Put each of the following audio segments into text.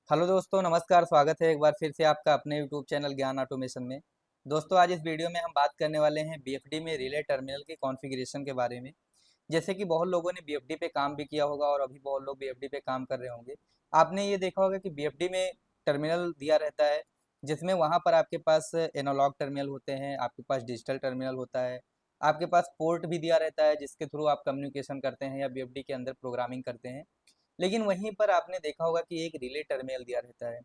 Hello दोस्तों, नमस्कार। स्वागत है एक बार फिर से आपका अपने यूट्यूब चैनल ज्ञान ऑटोमेशन में। दोस्तों, आज इस वीडियो में हम बात करने वाले हैं बीएफडी में रिले टर्मिनल के कॉन्फ़िगरेशन के बारे में। जैसे कि बहुत लोगों ने बीएफडी पे काम भी किया होगा और अभी बहुत लोग बीएफडी पे काम कर रहे होंगे। आपने ये देखा होगा कि बीएफडी में टर्मिनल दिया रहता है, जिसमें वहाँ पर आपके पास एनालॉग टर्मिनल होते हैं, आपके पास डिजिटल टर्मिनल होता है, आपके पास पोर्ट भी दिया रहता है जिसके थ्रू आप कम्युनिकेशन करते हैं या बीएफडी के अंदर प्रोग्रामिंग करते हैं। लेकिन वहीं पर आपने देखा होगा कि एक रिले टर्मिनल दिया रहता है।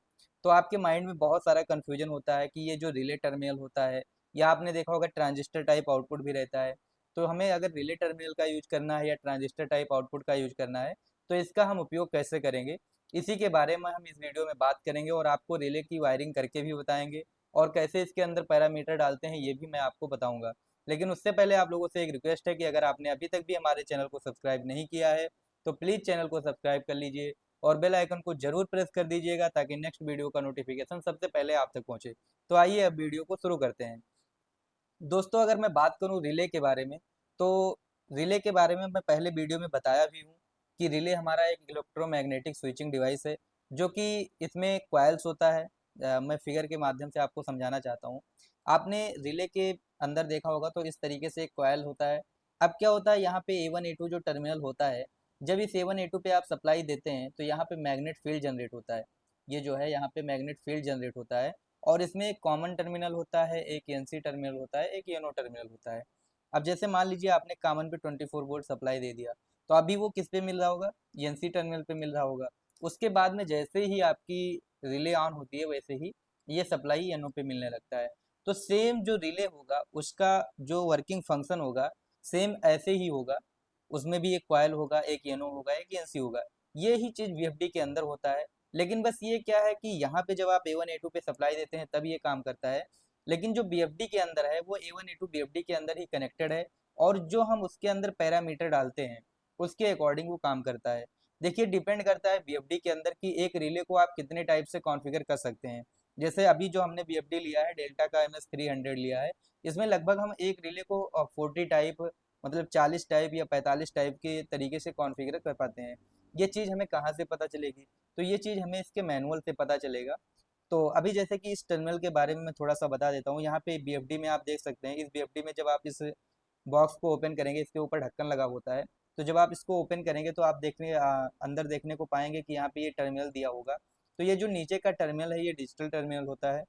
तो आपके माइंड में बहुत सारा कन्फ्यूजन होता है कि ये जो रिले टर्मिनल होता है, या आपने देखा होगा ट्रांजिस्टर टाइप आउटपुट भी रहता है। तो हमें अगर रिले टर्मिनल का यूज करना है या ट्रांजिस्टर टाइप आउटपुट का यूज करना है, तो इसका हम उपयोग कैसे करेंगे, इसी के बारे में हम इस वीडियो में बात करेंगे और आपको रिले की वायरिंग करके भी बताएंगे और कैसे इसके अंदर पैरामीटर डालते हैं ये भी मैं आपको बताऊंगा। लेकिन उससे पहले आप लोगों से एक रिक्वेस्ट है कि अगर आपने अभी तक भी हमारे चैनल को सब्सक्राइब नहीं किया है, तो प्लीज़ चैनल को सब्सक्राइब कर लीजिए और बेल आइकन को जरूर प्रेस कर दीजिएगा ताकि नेक्स्ट वीडियो का नोटिफिकेशन सबसे पहले आप तक पहुंचे। तो आइए अब वीडियो को शुरू करते हैं। दोस्तों, अगर मैं बात करूं रिले के बारे में, तो रिले के बारे में मैं पहले वीडियो में बताया भी हूं कि रिले हमारा एक इलेक्ट्रोमैग्नेटिक स्विचिंग डिवाइस है, जो कि इसमें क्वाइल्स होता है। मैं फिगर के माध्यम से आपको समझाना चाहता हूं। आपने रिले के अंदर देखा होगा तो इस तरीके से एक क्वाइल होता है। अब क्या होता है, यहाँ पे A1 A2 जो टर्मिनल होता है, जब इस A1 A2 पे आप सप्लाई देते हैं तो यहाँ पे मैग्नेट फील्ड जनरेट होता है। ये जो है यहाँ पे मैग्नेट फील्ड जनरेट होता है और इसमें एक कॉमन टर्मिनल होता है, एक एनसी टर्मिनल होता है, एक योनो टर्मिनल होता है। अब जैसे मान लीजिए आपने कॉमन पे 24 वोल्ट सप्लाई दे दिया, तो अभी वो किस पे मिल रहा होगा, एनसी टर्मिनल पे मिल रहा होगा। उसके बाद में जैसे ही आपकी रिले ऑन होती है, वैसे ही ये सप्लाई एनओ पे मिलने लगता है। तो सेम जो रिले होगा उसका जो वर्किंग फंक्शन होगा, सेम ऐसे ही होगा। उसमें भी एक कॉइल होगा, एक एनो होगा, एक एनसी होगा। ये ही चीज वीएफडी के अंदर होता है। लेकिन बस ये क्या है कि यहाँ पे जब आप A1 A2 पे सप्लाई देते हैं तब ये काम करता है। लेकिन जो बीएफडी के अंदर है वो A1 A2 बीएफडी के अंदर ही कनेक्टेड है, और जो हम उसके अंदर पैरामीटर डालते हैं उसके अकॉर्डिंग वो काम करता है। देखिए, डिपेंड करता है बीएफडी के अंदर कि एक रिले को आप कितने टाइप से कॉन्फ़िगर कर सकते हैं। जैसे अभी जो हमने बीएफडी लिया है, डेल्टा का MS300 लिया है, इसमें लगभग हम एक रिले को 40 टाइप, मतलब 40 टाइप या 45 टाइप के तरीके से कॉन्फ़िगर कर पाते हैं। ये चीज़ हमें कहाँ से पता चलेगी? तो ये चीज़ हमें इसके मैनुअल से पता चलेगा। तो अभी जैसे कि इस टर्मिनल के बारे में मैं थोड़ा-सा बता देता हूँ। यहाँ पे बीएफडी में आप देख सकते हैं, इस बीएफडी में जब आप इस बॉक्स को ओपन करेंगे, इसके ऊपर ढक्कन लगा होता है। तो जब आप इसको ओपन करेंगे तो आप अंदर देखने को पाएँगे कि यहाँ पे ये टर्मिनल दिया होगा। तो ये जो नीचे का टर्मिनल है, ये डिजिटल टर्मिनल होता है।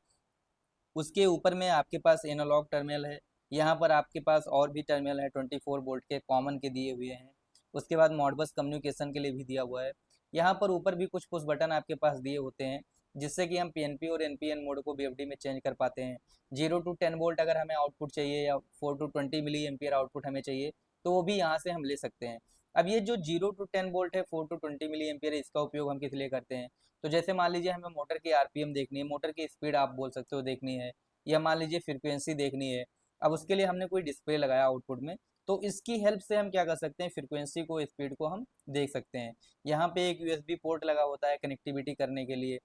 उसके ऊपर में आपके पास एनालॉग टर्मिनल है। यहाँ पर आपके पास और भी टर्मिनल है, 24 वोल्ट के कॉमन के दिए हुए हैं। उसके बाद मॉडबस कम्युनिकेशन के लिए भी दिया हुआ है। यहाँ पर ऊपर भी कुछ पुश बटन आपके पास दिए होते हैं, जिससे कि हम पीएनपी और एनपीएन मोड को बीएफडी में चेंज कर पाते हैं। 0 to 10 वोल्ट अगर हमें आउटपुट चाहिए या 4 to 20 मिली एम्पियर आउटपुट हमें चाहिए, तो वो भी यहाँ से हम ले सकते हैं। अब ये जो 0 to 10 वोल्ट है, 4 to 20 मिली एम्पियर, इसका उपयोग हम किस लिए करते हैं? तो जैसे मान लीजिए हमें मोटर की आरपीएम देखनी है, मोटर की स्पीड आप बोल सकते हो देखनी है, या मान लीजिए फ्रीक्वेंसी देखनी है। अब उसके लिए हमने कोई डिस्प्ले लगाया आउटपुट में, तो इसकी हेल्प से हम क्या कर सकते हैं, फ्रीक्वेंसी को, स्पीड को हम देख सकते हैं। यहाँ पे एक यूएसबी पोर्ट लगा होता है कनेक्टिविटी करने के लिए।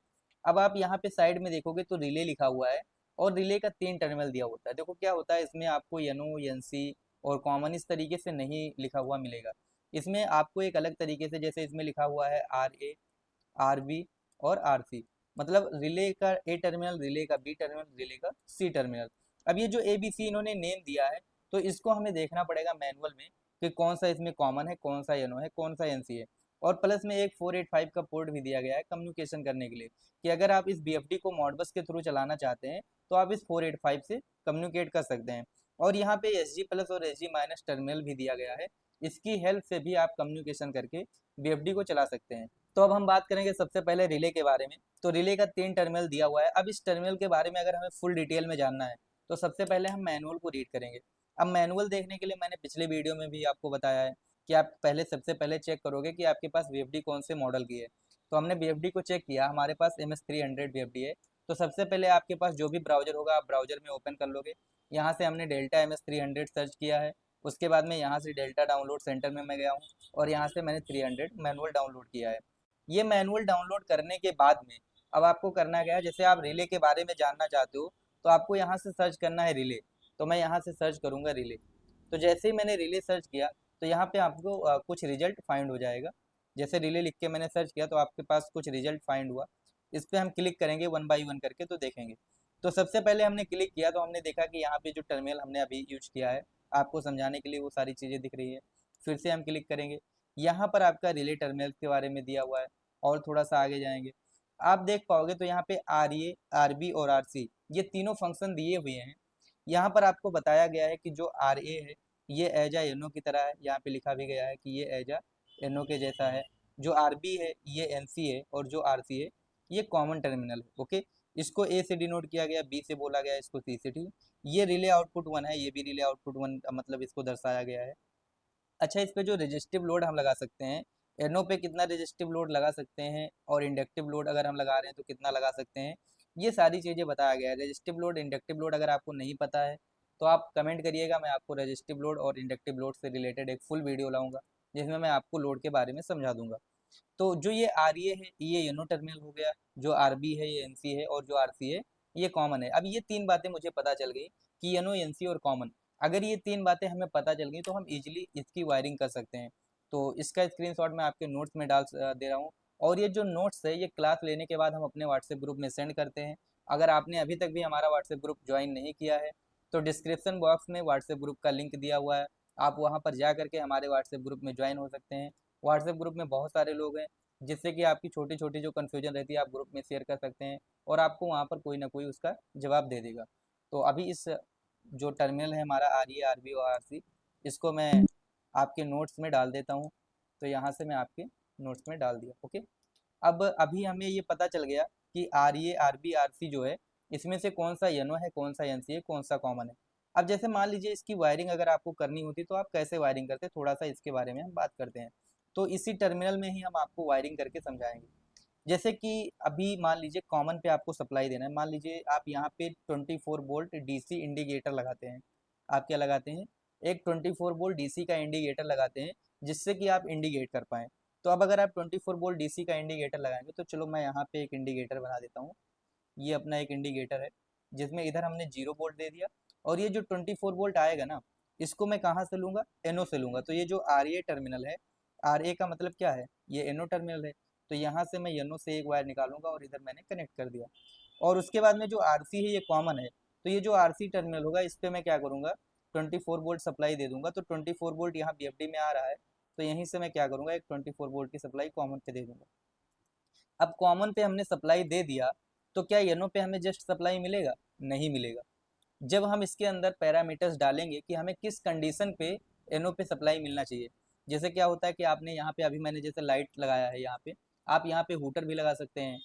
अब आप यहाँ पे साइड में देखोगे तो रिले लिखा हुआ है, और रिले का 3 टर्मिनल दिया होता है। देखो क्या होता है, इसमें आपको एनो, एनसी और कॉमन इस तरीके से नहीं लिखा हुआ मिलेगा। इसमें आपको एक अलग तरीके से, जैसे इसमें लिखा हुआ है RA, RB और RC, मतलब रिले का ए टर्मिनल, रिले का बी टर्मिनल, रिले का सी टर्मिनल। अब ये जो ABC इन्होंने नेम दिया है, तो इसको हमें देखना पड़ेगा मैनुअल में कि कौन सा इसमें कॉमन है, कौन सा एनो है, कौन सा एनसी है। और प्लस में एक 485 का पोर्ट भी दिया गया है कम्युनिकेशन करने के लिए, कि अगर आप इस बीएफडी को मॉडबस के थ्रू चलाना चाहते हैं तो आप इस 485 से कम्युनिकेट कर सकते हैं। और यहाँ पे SG+ और SG- टर्मिनल भी दिया गया है। इसकी हेल्प से भी आप कम्युनिकेशन करके बीएफडी को चला सकते हैं। तो अब हम बात करेंगे सबसे पहले रिले के बारे में। तो रिले का 3 टर्मिनल दिया हुआ है। अब इस टर्मिनल के बारे में अगर हमें फुल डिटेल में जानना है, तो सबसे पहले हम मैनुअल को रीड करेंगे। अब मैनुअल देखने के लिए मैंने पिछले वीडियो में भी आपको बताया है कि आप पहले सबसे पहले चेक करोगे कि आपके पास बीएफडी कौन से मॉडल की है। तो हमने बीएफडी को चेक किया, हमारे पास MS300 बीएफडी है। तो सबसे पहले आपके पास जो भी ब्राउजर होगा, आप ब्राउजर में ओपन कर लोगे। यहाँ से हमने डेल्टा MS300 सर्च किया है। उसके बाद में यहाँ से डेल्टा डाउनलोड सेंटर में मैं गया हूँ, और यहाँ से मैंने 300 मैनुअल डाउनलोड किया है। ये मैनुअल डाउनलोड करने के बाद में अब आपको करना क्या है, जैसे आप रिले के बारे में जानना चाहते हो तो आपको यहाँ से सर्च करना है रिले। तो मैं यहाँ से सर्च करूँगा रिले। तो जैसे ही मैंने रिले सर्च किया, तो यहाँ पे आपको कुछ रिजल्ट फाइंड हो जाएगा। जैसे रिले लिख के मैंने सर्च किया तो आपके पास कुछ रिजल्ट फाइंड हुआ। इस पर हम क्लिक करेंगे वन बाई वन करके तो देखेंगे। तो सबसे पहले हमने क्लिक किया तो हमने देखा कि यहाँ पे जो टर्मिनल हमने अभी यूज किया है, आपको समझाने के लिए वो सारी चीज़ें दिख रही है। फिर से हम क्लिक करेंगे, यहाँ पर आपका रिले टर्मिनल के बारे में दिया हुआ है। और थोड़ा सा आगे जाएंगे, आप देख पाओगे तो यहाँ पे आर ए, आर बी और आर सी ये तीनों फंक्शन दिए हुए हैं। यहाँ पर आपको बताया गया है कि जो आर ए है ये एज आ एन ओ की तरह है, यहाँ पे लिखा भी गया है कि ये एज आ एन ओ के जैसा है। जो आर बी है ये एन सी है, और जो आर सी है ये कॉमन टर्मिनल है। ओके, इसको ए से डिनोट किया गया, बी से बोला गया, इसको सी से, ठीक। ये रिले आउटपुट वन है, ये भी रिले आउटपुट वन मतलब इसको दर्शाया गया है। अच्छा, इस पे जो रेजिस्टिव लोड हम लगा सकते हैं, एनओ पे कितना रेजिस्टिव लोड लगा सकते हैं, और इंडक्टिव लोड अगर हम लगा रहे हैं तो कितना लगा सकते हैं, ये सारी चीज़ें बताया गया है। रेजिस्टिव लोड, इंडक्टिव लोड अगर आपको नहीं पता है तो आप कमेंट करिएगा, मैं आपको रेजिस्टिव लोड और इंडक्टिव लोड से रिलेटेड एक फुल वीडियो लाऊंगा जिसमें मैं आपको लोड के बारे में समझा दूंगा। तो जो ये आर ए है ये एनो टर्मिनल हो गया, जो आर बी है ये एन सी है, और जो आर सी है ये कॉमन है। अब ये तीन बातें मुझे पता चल गई कि एनो, एन सी और कॉमन, अगर ये तीन बातें हमें पता चल गई तो हम इजीली इसकी वायरिंग कर सकते हैं। तो इसका स्क्रीनशॉट मैं आपके नोट्स में दे रहा हूँ। और ये जो नोट्स है ये क्लास लेने के बाद हम अपने व्हाट्सएप ग्रुप में सेंड करते हैं। अगर आपने अभी तक भी हमारा व्हाट्सएप ग्रुप ज्वाइन नहीं किया है तो डिस्क्रिप्शन बॉक्स में व्हाट्सएप ग्रुप का लिंक दिया हुआ है, आप वहाँ पर जा करके हमारे व्हाट्सएप ग्रुप में ज्वाइन हो सकते हैं। व्हाट्सएप ग्रुप में बहुत सारे लोग हैं, जिससे कि आपकी छोटी छोटी जो कन्फ्यूजन रहती है आप ग्रुप में शेयर कर सकते हैं, और आपको वहाँ पर कोई ना कोई उसका जवाब दे देगा। तो अभी इस जो टर्मिनल है हमारा आर ई, आर बी और आर सी, इसको मैं आपके नोट्स में डाल देता हूँ। तो यहाँ से मैं आपके नोट्स में डाल दिया। ओके, अब अभी हमें ये पता चल गया कि R A, R B, R C जो है इसमें से कौन सा एनो है, कौन सा एन सी है, कौन सा कॉमन है। अब जैसे मान लीजिए इसकी वायरिंग अगर आपको करनी होती तो आप कैसे वायरिंग करते, थोड़ा सा इसके बारे में हम बात करते हैं। तो इसी टर्मिनल में ही हम आपको वायरिंग करके समझाएंगे। जैसे कि अभी मान लीजिए कॉमन पे आपको सप्लाई देना है, मान लीजिए आप यहाँ पे 24 वोल्ट डीसी इंडिकेटर लगाते हैं। आप क्या लगाते हैं, एक 24 वोल्ट डीसी का इंडिकेटर लगाते हैं जिससे कि आप इंडिकेट कर पाएँ। तो अब अगर आप 24 वोल्ट डीसी का इंडिकेटर लगाएंगे तो चलो मैं यहाँ पे एक इंडिकेटर बना देता हूँ। ये अपना एक इंडिकेटर है जिसमें इधर हमने 0 वोल्ट दे दिया, और ये जो 24 वोल्ट आएगा ना इसको मैं कहाँ से लूँगा, एनओ से लूँगा। तो ये जो आर ए टर्मिनल है, आर ए का मतलब क्या है, ये एनओ टर्मिनल है। तो यहाँ से मैं एनओ से एक वायर निकालूंगा और इधर मैंने कनेक्ट कर दिया। और उसके बाद में जो आर सी है ये कॉमन है, तो ये जो आर सी टर्मिनल होगा इस पर मैं क्या करूँगा, 24 वोल्ट सप्लाई दे दूंगा। तो 24 वोल्ट यहाँ बी एफ डी में आ रहा है, तो यहीं से मैं क्या करूँगा, एक 24 वोल्ट की सप्लाई कॉमन पे दे दूंगा। अब कॉमन पे हमने सप्लाई दे दिया तो क्या येनो पे हमें जस्ट सप्लाई मिलेगा, नहीं मिलेगा। जब हम इसके अंदर पैरामीटर्स डालेंगे कि हमें किस कंडीशन पे एनो पे सप्लाई मिलना चाहिए। जैसे क्या होता है कि आपने यहाँ पे अभी मैंने जैसे लाइट लगाया है यहाँ पे, आप यहाँ पे हूटर भी लगा सकते हैं।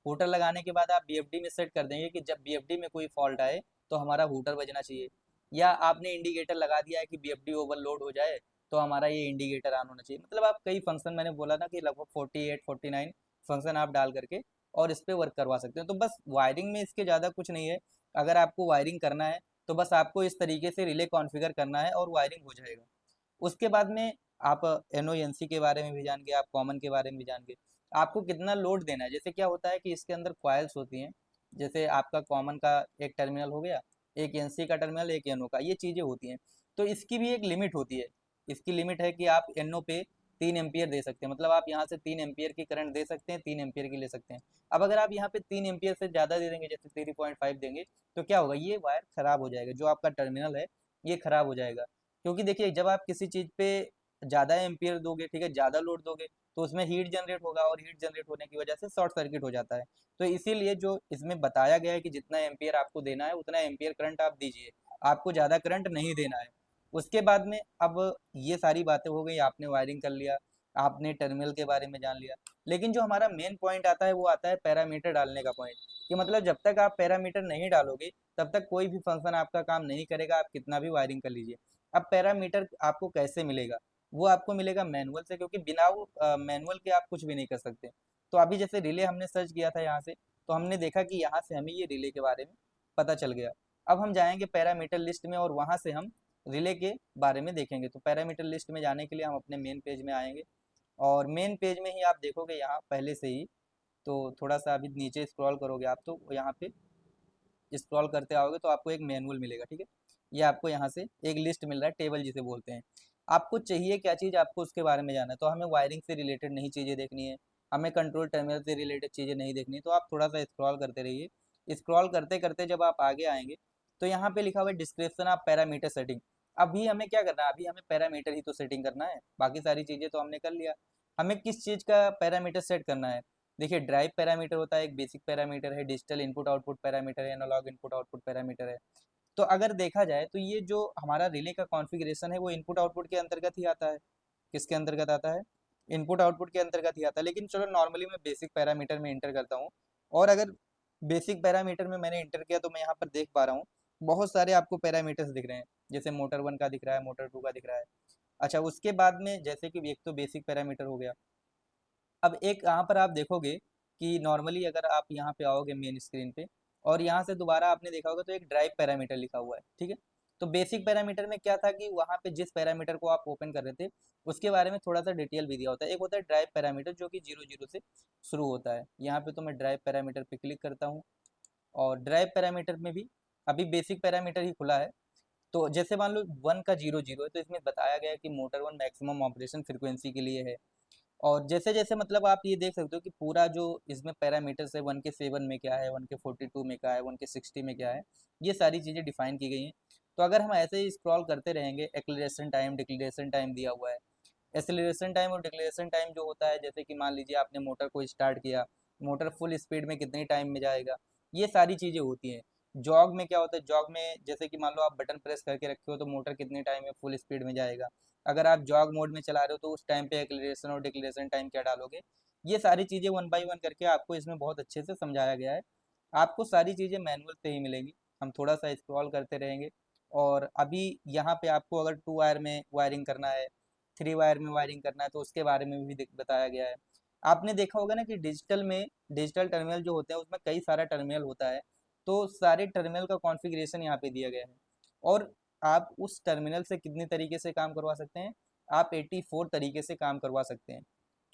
हूटर लगाने के बाद आप बीएफडी में सेट कर देंगे कि जब बीएफडी में कोई फॉल्ट आए तो हमारा हूटर बजना चाहिए। या आपने इंडिकेटर लगा दिया है कि बीएफडी ओवरलोड हो जाए तो हमारा ये इंडिकेटर ऑन होना चाहिए। मतलब आप कई फंक्शन, मैंने बोला ना कि लगभग 48 49 फंक्शन आप डाल करके और इस पे वर्क करवा सकते हैं। तो बस वायरिंग में इसके ज़्यादा कुछ नहीं है। अगर आपको वायरिंग करना है तो बस आपको इस तरीके से रिले कॉन्फ़िगर करना है और वायरिंग हो जाएगा। उसके बाद में आप एनओएनसी के बारे में भी जान गए, आप कॉमन के बारे में भी जान गए। आपको कितना लोड देना है, जैसे क्या होता है कि इसके अंदर कॉइल्स होती हैं। जैसे आपका कॉमन का एक टर्मिनल हो गया, एक एनसी का टर्मिनल, एक एनओ का, ये चीज़ें होती हैं। तो इसकी भी एक लिमिट होती है। इसकी लिमिट है कि आप एनओ पे 3 एम्पियर दे सकते हैं, मतलब आप यहाँ से 3 एम्पियर की करंट दे सकते हैं, 3 एम्पियर की ले सकते हैं। अब अगर आप यहाँ पे 3 एम्पियर से ज़्यादा दे देंगे, जैसे 3.5 देंगे, तो क्या होगा, ये वायर खराब हो जाएगा, जो आपका टर्मिनल है ये खराब हो जाएगा। क्योंकि देखिए जब आप किसी चीज़ पे ज़्यादा एम्पियर दोगे, ठीक है, ज़्यादा लोड दोगे तो उसमें हीट जनरेट होगा, और हीट जनरेट होने की वजह से शॉर्ट सर्किट हो जाता है। तो इसीलिए जो इसमें बताया गया है कि जितना एम्पियर आपको देना है उतना एम्पियर करंट आप दीजिए, आपको ज़्यादा करंट नहीं देना है। उसके बाद में अब ये सारी बातें हो गई, आपने वायरिंग कर लिया, आपने टर्मिनल के बारे में जान लिया। लेकिन जो हमारा मेन पॉइंट आता है वो आता है पैरामीटर डालने का पॉइंट, कि मतलब जब तक आप पैरामीटर नहीं डालोगे तब तक कोई भी फंक्शन आपका काम नहीं करेगा, आप कितना भी वायरिंग कर लीजिए। अब पैरामीटर आपको कैसे मिलेगा, वो आपको मिलेगा मैनुअल से, क्योंकि बिना वो मैनुअल के आप कुछ भी नहीं कर सकते। तो अभी जैसे रिले हमने सर्च किया था यहाँ से, तो हमने देखा कि यहाँ से हमें ये रिले के बारे में पता चल गया। अब हम जाएंगे पैरामीटर लिस्ट में और वहाँ से हम रिले के बारे में देखेंगे। तो पैरामीटर लिस्ट में जाने के लिए हम अपने मेन पेज में आएंगे, और मेन पेज में ही आप देखोगे यहाँ पहले से ही, तो थोड़ा सा अभी नीचे स्क्रॉल करोगे आप तो यहाँ पे स्क्रॉल करते आओगे तो आपको एक मैनुअल मिलेगा, ठीक है। ये आपको यहाँ से एक लिस्ट मिल रहा है, टेबल जिसे बोलते हैं। आपको चाहिए क्या चीज़, आपको उसके बारे में जानना है। तो हमें वायरिंग से रिलेटेड नहीं चीज़ें देखनी है, हमें कंट्रोल टर्मिनल से रिलेटेड चीज़ें नहीं देखनी, तो आप थोड़ा सा स्क्रॉल करते रहिए। स्क्रॉल करते करते जब आप आगे आएंगे तो यहाँ पे लिखा हुआ है डिस्क्रिप्शन ऑफ पैरामीटर सेटिंग। अभी हमें क्या करना है, अभी हमें पैरामीटर ही तो सेटिंग करना है, बाकी सारी चीज़ें तो हमने कर लिया। हमें किस चीज़ का पैरामीटर सेट करना है? देखिए, ड्राइव पैरामीटर होता है, एक बेसिक पैरामीटर है, डिजिटल इनपुट आउटपुट पैरामीटर है, एनालॉग इनपुट आउटपुट पैरामीटर है। तो अगर देखा जाए तो ये जो हमारा रिले का कॉन्फ़िगरेशन है वो इनपुट आउटपुट के अंतर्गत ही आता है। किसके अंतर्गत आता है? इनपुट आउटपुट के अंतर्गत ही आता है। लेकिन चलो नॉर्मली मैं बेसिक पैरामीटर में इंटर करता हूँ, और अगर बेसिक पैरामीटर में मैंने इंटर किया तो मैं यहाँ पर देख पा रहा हूँ बहुत सारे आपको पैरामीटर्स दिख रहे हैं। जैसे मोटर 1 का दिख रहा है, मोटर 2 का दिख रहा है। अच्छा, उसके बाद में जैसे कि एक तो बेसिक पैरामीटर हो गया। अब एक यहाँ पर आप देखोगे कि नॉर्मली अगर आप यहाँ पे आओगे मेन स्क्रीन पे, और यहाँ से दोबारा आपने देखा होगा तो एक ड्राइव पैरामीटर लिखा हुआ है, ठीक है। तो बेसिक पैरामीटर में क्या था कि वहाँ पे जिस पैरामीटर को आप ओपन कर रहे थे उसके बारे में थोड़ा सा डिटेल भी दिया होता है। एक होता है ड्राइव पैरामीटर जो कि 00 से शुरू होता है। यहाँ पे तो मैं ड्राइव पैरामीटर पे क्लिक करता हूँ, और ड्राइव पैरामीटर में भी अभी बेसिक पैरामीटर ही खुला है। तो जैसे मान लो 1 का 00 है, तो इसमें बताया गया है कि मोटर 1 मैक्सिमम ऑपरेशन फ्रिक्वेंसी के लिए है। और जैसे-जैसे मतलब आप ये देख सकते हो कि पूरा जो इसमें पैरामीटर्स है, 1 के 7 में क्या है, 1 के 42 में क्या है, 1 के 60 में क्या है, ये सारी चीज़ें डिफाइन की गई हैं। तो अगर हम ऐसे ही स्क्रॉल करते रहेंगे, एक्सीलरेशन टाइम, डिक्लेरेशन टाइम दिया हुआ है। एक्सीलरेशन टाइम और डिक्लेरेशन टाइम जो होता है, जैसे कि मान लीजिए आपने मोटर को स्टार्ट किया, मोटर फुल स्पीड में कितने टाइम में जाएगा, ये सारी चीज़ें होती हैं। जॉग में क्या होता है, जॉग में जैसे कि मान लो आप बटन प्रेस करके रखे हो तो मोटर कितने टाइम में फुल स्पीड में जाएगा। अगर आप जॉग मोड में चला रहे हो तो उस टाइम पे एक्सीलरेशन और डिक्लेरेशन टाइम क्या डालोगे। ये सारी चीज़ें वन बाय वन करके आपको इसमें बहुत अच्छे से समझाया गया है। आपको सारी चीज़ें मैनुअल से ही मिलेंगी। हम थोड़ा सा स्क्रॉल करते रहेंगे, और अभी यहाँ पे आपको अगर 2 वायर में वायरिंग करना है, 3 वायर में वायरिंग करना है, तो उसके बारे में भी बताया गया है। आपने देखा होगा ना कि डिजिटल में डिजिटल टर्मिनल जो होते हैं उसमें कई सारा टर्मिनल होता है। तो सारे टर्मिनल का कॉन्फ़िगरेशन यहाँ पे दिया गया है, और आप उस टर्मिनल से कितने तरीके से काम करवा सकते हैं? आप 84 तरीके से काम करवा सकते हैं।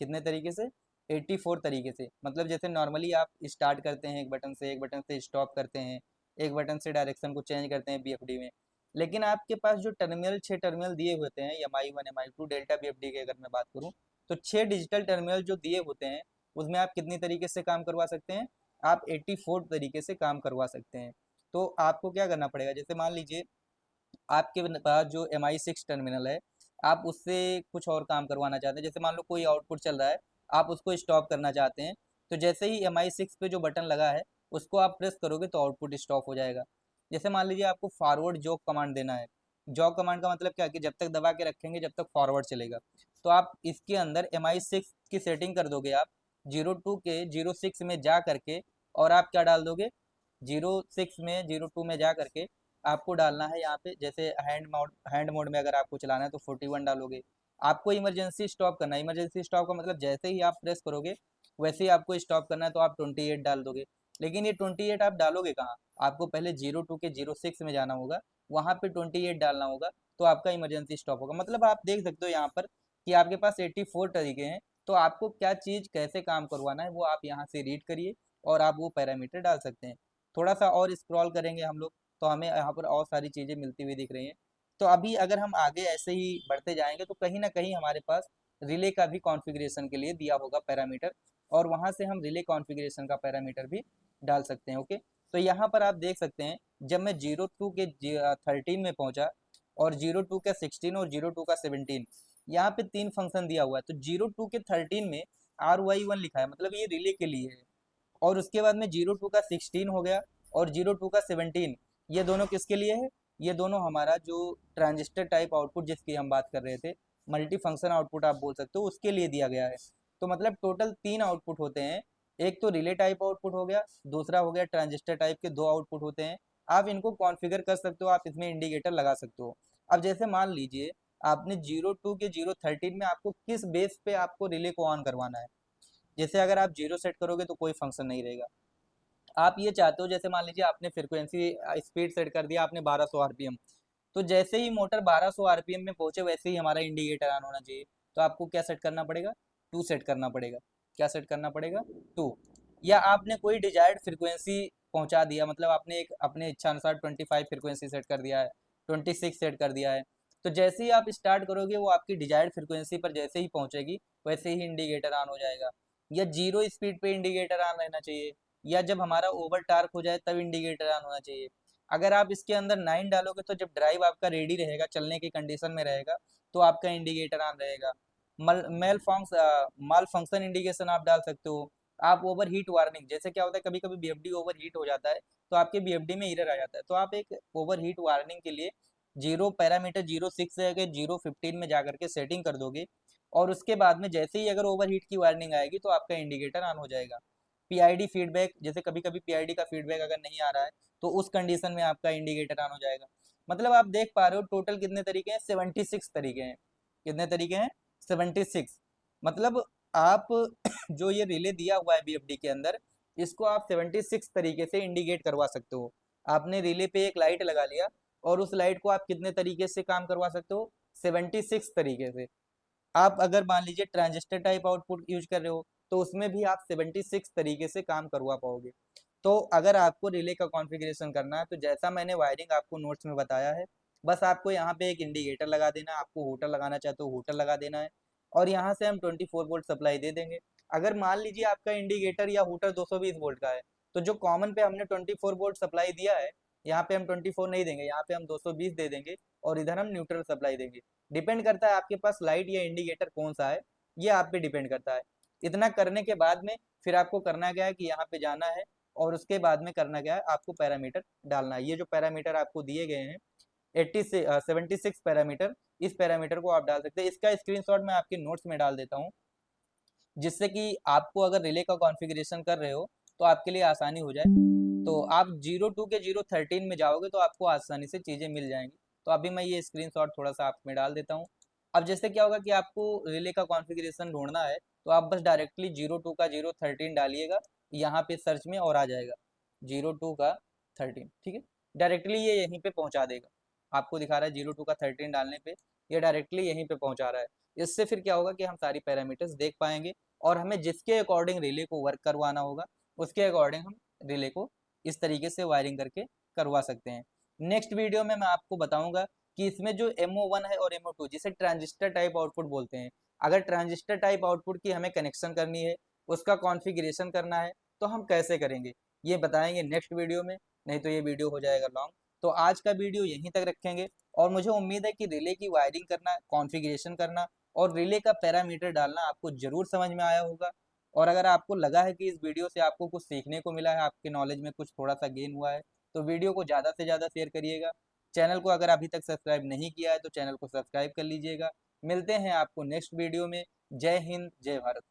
कितने तरीके से? 84 तरीके से। मतलब जैसे नॉर्मली आप स्टार्ट करते हैं एक बटन से स्टॉप करते हैं, एक बटन से डायरेक्शन को चेंज करते हैं बीएफडी में। लेकिन आपके पास जो टर्मिनल 6 टर्मिनल दिए होते हैं, MI1 MI2 डेल्टा बीएफडी की अगर मैं बात करूँ, तो 6 डिजिटल टर्मिनल जो दिए होते हैं उसमें आप कितनी तरीके से काम करवा सकते हैं? आप 84 तरीके से काम करवा सकते हैं। तो आपको क्या करना पड़ेगा, जैसे मान लीजिए आपके पास जो MI6 टर्मिनल है, आप उससे कुछ और काम करवाना चाहते हैं। जैसे मान लो कोई आउटपुट चल रहा है, आप उसको स्टॉप करना चाहते हैं, तो जैसे ही MI6 पे जो बटन लगा है उसको आप प्रेस करोगे तो आउटपुट स्टॉप हो जाएगा। जैसे मान लीजिए आपको फॉरवर्ड जॉक कमांड देना है। जॉक कमांड का मतलब क्या है कि जब तक दबा के रखेंगे जब तक फॉरवर्ड चलेगा। तो आप इसके अंदर MI6 की सेटिंग कर दोगे आप, 02 के 06 में जा करके, और आप क्या डाल दोगे, 06 में 02 में जा करके आपको डालना है यहाँ पे, जैसे हैंड मोड में अगर आपको चलाना है तो 41 डालोगे। आपको इमरजेंसी स्टॉप करना है। इमरजेंसी स्टॉप का मतलब जैसे ही आप प्रेस करोगे वैसे ही आपको स्टॉप करना है, तो आप 28 डाल दोगे। लेकिन ये 28 आप डालोगे कहाँ? आपको पहले 02 के 06 में जाना होगा, वहाँ पे 28 डालना होगा, तो आपका इमरजेंसी स्टॉप होगा। मतलब आप देख सकते हो यहाँ पर कि आपके पास 84 तरीके हैं। तो आपको क्या चीज़ कैसे काम करवाना है वो आप यहाँ से रीड करिए, और आप वो पैरामीटर डाल सकते हैं। थोड़ा सा और स्क्रॉल करेंगे हम लोग तो हमें यहाँ पर और सारी चीज़ें मिलती हुई दिख रही हैं। तो अभी अगर हम आगे ऐसे ही बढ़ते जाएंगे तो कहीं ना कहीं हमारे पास रिले का भी कॉन्फ़िगरेशन के लिए दिया होगा पैरामीटर, और वहाँ से हम रिले कॉन्फ़िगरेशन का पैरामीटर भी डाल सकते हैं। ओके, तो यहाँ पर आप देख सकते हैं जब मैं 02 के 13 में पहुँचा, और 02 का 16 और 02 का 17, यहाँ पे 3 फंक्शन दिया हुआ है। तो 02 के 13 में RY1 लिखा है, मतलब ये रिले के लिए है। और उसके बाद में 02 का 16 हो गया, और 02 का 17, ये दोनों किसके लिए है? ये दोनों हमारा जो ट्रांजिस्टर टाइप आउटपुट जिसकी हम बात कर रहे थे, मल्टी फंक्शन आउटपुट आप बोल सकते हो, उसके लिए दिया गया है। तो मतलब टोटल 3 आउटपुट होते हैं। एक तो रिले टाइप आउटपुट हो गया, दूसरा हो गया ट्रांजिस्टर टाइप के 2 आउटपुट होते हैं। आप इनको कॉन्फ़िगर कर सकते हो, आप इसमें इंडिकेटर लगा सकते हो। अब जैसे मान लीजिए आपने 02 के 013 में आपको किस बेस पे आपको रिले को ऑन करवाना है। जैसे अगर आप 0 सेट करोगे तो कोई फंक्शन नहीं रहेगा। आप ये चाहते हो, जैसे मान लीजिए आपने फ्रीक्वेंसी स्पीड सेट कर दिया आपने 1200 आरपीएम, तो जैसे ही मोटर 1200 आरपीएम में पहुंचे वैसे ही हमारा इंडिकेटर ऑन होना चाहिए। तो आपको क्या सेट करना पड़ेगा? 2 सेट करना पड़ेगा। क्या सेट करना पड़ेगा? 2। या आपने कोई डिजायर्ड फ्रीक्वेंसी पहुंचा दिया, मतलब आपने एक अपने इच्छा अनुसार 25 फ्रीक्वेंसी सेट कर दिया है, 26 सेट कर दिया है, तो जैसे ही आप स्टार्ट करोगे वो आपकी डिजायर्ड फ्रीक्वेंसी पर जैसे ही पहुंचेगी वैसे ही इंडिकेटर ऑन हो जाएगा। या जीरो स्पीड पे इंडिकेटर ऑन रहना चाहिए, या जब हमारा ओवर टार्क हो जाए तब इंडिकेटर ऑन होना चाहिए। अगर आप इसके अंदर 9 डालोगे तो जब ड्राइव आपका रेडी रहेगा, चलने की कंडीशन में रहेगा, तो आपका इंडिकेटर ऑन रहेगा। माल फंक्शन इंडिकेशन आप डाल सकते हो। आप ओवर हीट वार्निंग, जैसे क्या होता है कभी कभी बीएफडी ओवर हीट हो जाता है, तो आपके बीएफडी में एरर आ जाता है, तो आप एक ओवर हीट वार्निंग के लिए जीरो पैरामीटर 06 से 015 में जाकर के सेटिंग कर दोगे, और उसके बाद में जैसे ही अगर ओवर हीट की वार्निंग आएगी तो आपका इंडिकेटर ऑन हो जाएगा। पीआईडी फीडबैक, जैसे कभी कभी पीआईडी का फीडबैक अगर नहीं आ रहा है तो उस कंडीशन में आपका इंडिकेटर ऑन हो जाएगा। मतलब आप देख पा रहे हो टोटल कितने तरीके हैं, 76 तरीके हैं। कितने तरीके हैं? 76। मतलब आप जो ये रिले दिया हुआ है बीएफडी के अंदर, इसको आप 76 तरीके से इंडिकेट करवा सकते हो। आपने रिले पे एक लाइट लगा लिया, और उस लाइट को आप कितने तरीके से काम करवा सकते हो? 76 तरीके से। आप अगर मान लीजिए ट्रांजिस्टर टाइप आउटपुट यूज कर रहे हो, तो उसमें भी आप 76 तरीके से काम करवा पाओगे। तो अगर आपको रिले का कॉन्फ़िगरेशन करना है, तो जैसा मैंने वायरिंग आपको नोट्स में बताया है, बस आपको यहाँ पे एक इंडिकेटर लगा देना है। आपको होटर लगाना चाहते हो होटर लगा देना है, और यहाँ से हम 24 वोल्ट सप्लाई दे देंगे। अगर मान लीजिए आपका इंडिकेटर या होटर 220 वोल्ट का है, तो जो कॉमन पे हमने 24 वोल्ट सप्लाई दिया है, यहाँ पे हम 24 नहीं देंगे, यहाँ पे हम 220 दे देंगे, और इधर हम न्यूट्रल सप्लाई देंगे। डिपेंड करता है आपके पास लाइट या इंडिकेटर कौन सा है, ये आप पे डिपेंड करता है। इतना करने के बाद में फिर आपको करना क्या है कि यहाँ पे जाना है, और उसके बाद में करना क्या है, आपको पैरामीटर डालना है। ये जो पैरामीटर आपको दिए गए हैं 80 से 76 पैरामीटर, इस पैरामीटर को आप डाल सकते हैं। इसका स्क्रीनशॉट मैं आपके नोट्स में डाल देता हूँ, जिससे कि आपको अगर रिले का कॉन्फ़िगरेशन कर रहे हो तो आपके लिए आसानी हो जाए। तो आप 02 के 013 में जाओगे तो आपको आसानी से चीज़ें मिल जाएंगी। तो अभी मैं ये स्क्रीनशॉट थोड़ा सा आप में डाल देता हूँ। अब जैसे क्या होगा कि आपको रिले का कॉन्फ़िगरेशन ढूंढना है, तो आप बस डायरेक्टली 02 का 013 डालिएगा, यहाँ पे सर्च में और आ जाएगा 02 का 13, ठीक है। डायरेक्टली ये यहीं पे पहुँचा देगा। आपको दिखा रहा है 02 का 13 डालने पे ये डायरेक्टली यहीं पे पहुँचा रहा है। इससे फिर क्या होगा कि हम सारी पैरामीटर्स देख पाएंगे, और हमें जिसके अकॉर्डिंग रिले को वर्क करवाना होगा उसके अकॉर्डिंग हम रिले को इस तरीके से वायरिंग करके करवा सकते हैं। नेक्स्ट वीडियो में मैं आपको बताऊंगा कि इसमें जो MO1 है और MO2, जिसे ट्रांजिस्टर टाइप आउटपुट बोलते हैं, अगर ट्रांजिस्टर टाइप आउटपुट की हमें कनेक्शन करनी है, उसका कॉन्फ़िगरेशन करना है, तो हम कैसे करेंगे, ये बताएंगे नेक्स्ट वीडियो में। नहीं तो ये वीडियो हो जाएगा लॉन्ग। तो आज का वीडियो यहीं तक रखेंगे, और मुझे उम्मीद है कि रिले की वायरिंग करना, कॉन्फ़िगरेशन करना और रिले का पैरामीटर डालना आपको ज़रूर समझ में आया होगा। और अगर आपको लगा है कि इस वीडियो से आपको कुछ सीखने को मिला है, आपके नॉलेज में कुछ थोड़ा सा गेन हुआ है, तो वीडियो को ज़्यादा से ज़्यादा शेयर करिएगा। चैनल को अगर अभी तक सब्सक्राइब नहीं किया है तो चैनल को सब्सक्राइब कर लीजिएगा। मिलते हैं आपको नेक्स्ट वीडियो में। जय हिंद, जय भारत।